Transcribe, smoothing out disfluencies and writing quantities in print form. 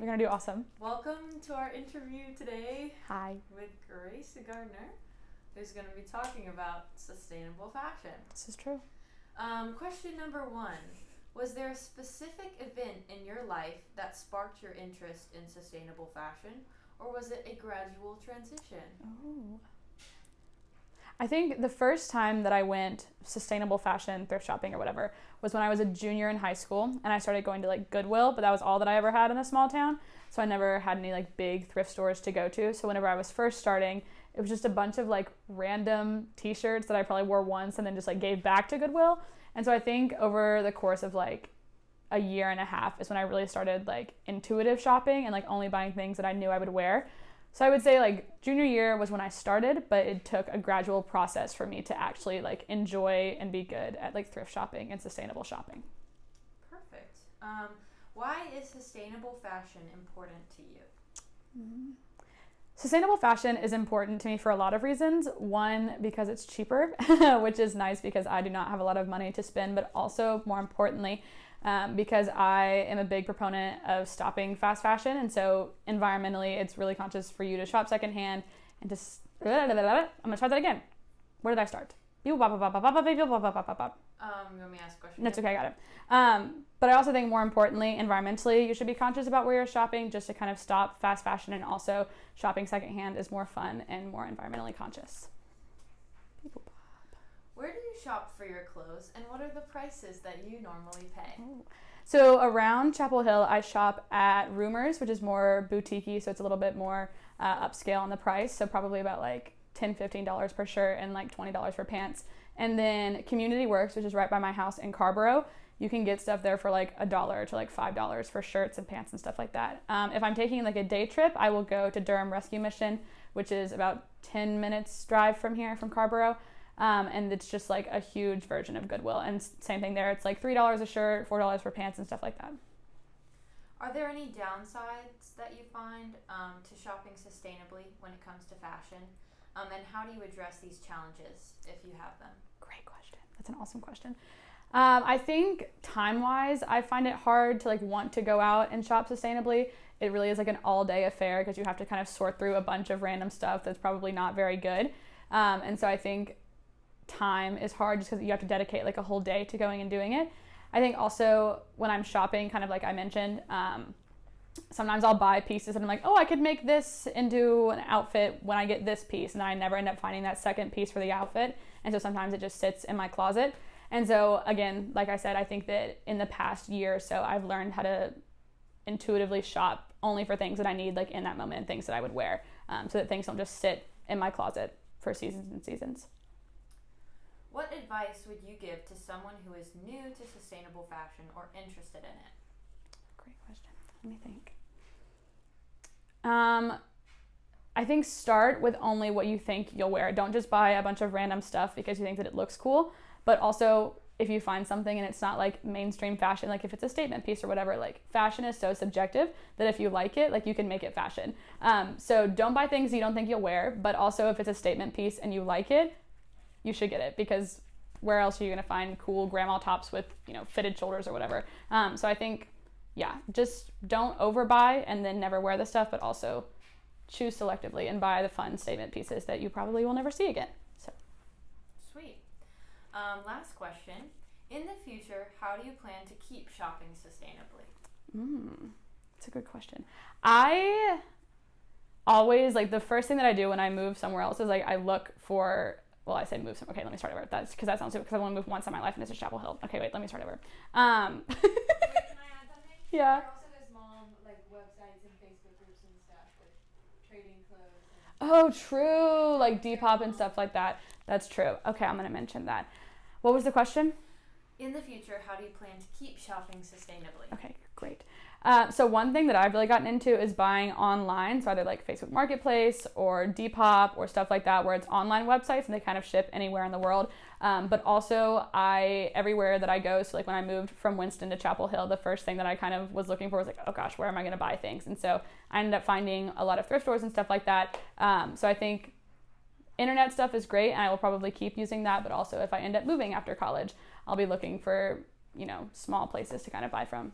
We're going to do awesome. Welcome to our interview today. Hi. With Grace Garner, who's going to be talking about sustainable fashion. This is true. Question number 1. Was there a specific event in your life that sparked your interest in sustainable fashion, or was it a gradual transition? Oh. I think the first time that I went sustainable fashion, thrift shopping or whatever, was when I was a junior in high school, and I started going to like Goodwill, but that was all that I ever had in a small town. So I never had any like big thrift stores to go to. So whenever I was first starting, it was just a bunch of like random t-shirts that I probably wore once and then just like gave back to Goodwill. And so I think over the course of like a year and a half is when I really started like intuitive shopping and like only buying things that I knew I would wear. So I would say like junior year was when I started, but it took a gradual process for me to actually like enjoy and be good at like thrift shopping and sustainable shopping. Perfect. Why is sustainable fashion important to you? Mm-hmm. Sustainable fashion is important to me for a lot of reasons. One, because it's cheaper, which is nice because I do not have a lot of money to spend, but also more importantly, because I am a big proponent of stopping fast fashion. And so environmentally, it's really conscious for you to shop secondhand and to, I'm gonna try that again. Where did I start? You want me to ask a question? That's okay, I got it. But I also think more importantly, environmentally, you should be conscious about where you're shopping just to kind of stop fast fashion, and also shopping secondhand is more fun and more environmentally conscious. Where do you shop for your clothes, and what are the prices that you normally pay? So around Chapel Hill, I shop at Rumors, which is more boutique-y, so it's a little bit more upscale on the price. So probably about like $10, $15 per shirt and like $20 for pants. And then Community Works, which is right by my house in Carborough, you can get stuff there for like $1 to like $5 for shirts and pants and stuff like that. If I'm taking like a day trip, I will go to Durham Rescue Mission, which is about 10 minutes drive from here, from Carborough. And it's just like a huge version of Goodwill. And same thing there. It's like $3 a shirt, $4 for pants and stuff like that. Are there any downsides that you find to shopping sustainably when it comes to fashion? And how do you address these challenges if you have them? Great question. That's an awesome question. I think time-wise, I find it hard to like want to go out and shop sustainably. It really is like an all-day affair because you have to kind of sort through a bunch of random stuff that's probably not very good. And so I think time is hard just because you have to dedicate like a whole day to going and doing it. I think also when I'm shopping, kind of like I mentioned, sometimes I'll buy pieces and I'm like, oh, I could make this into an outfit when I get this piece, and then I never end up finding that second piece for the outfit. And so sometimes it just sits in my closet. And so again, like I said, I think that in the past year or so, I've learned how to intuitively shop only for things that I need like in that moment and things that I would wear, so that things don't just sit in my closet for seasons and seasons. What advice would you give to someone who is new to sustainable fashion or interested in it? Great question. Let me think. I think start with only what you think you'll wear. Don't just buy a bunch of random stuff because you think that it looks cool, but also if you find something and it's not like mainstream fashion, like if it's a statement piece or whatever, like fashion is so subjective that if you like it, like you can make it fashion. So don't buy things you don't think you'll wear, but also if it's a statement piece and you like it, you should get it, because where else are you going to find cool grandma tops with, fitted shoulders or whatever? So I think, just don't overbuy and then never wear the stuff, but also choose selectively and buy the fun statement pieces that you probably will never see again. So, sweet. Last question. In the future, how do you plan to keep shopping sustainably? That's a good question. I always, like, the first thing that I do when I move somewhere else is, like, I look for, well, I say move somewhere. Okay, let me start over. That's because that sounds stupid, because I want to move once in my life and it's just Chapel Hill. Okay, wait, let me start over. Wait, can I add something? Yeah. There also there's mom, websites and Facebook groups and stuff with trading clothes. Oh, true. Like Depop and stuff like that. That's true. Okay, I'm going to mention that. What was the question? In the future, how do you plan to keep shopping sustainably? Okay, great. So one thing that I've really gotten into is buying online, so either like Facebook Marketplace or Depop or stuff like that, where it's online websites and they kind of ship anywhere in the world. But also everywhere that I go, so like when I moved from Winston to Chapel Hill, the first thing that I kind of was looking for was like, oh gosh, where am I going to buy things? And so I ended up finding a lot of thrift stores and stuff like that. So I think internet stuff is great, and I will probably keep using that. But also if I end up moving after college, I'll be looking for, small places to kind of buy from.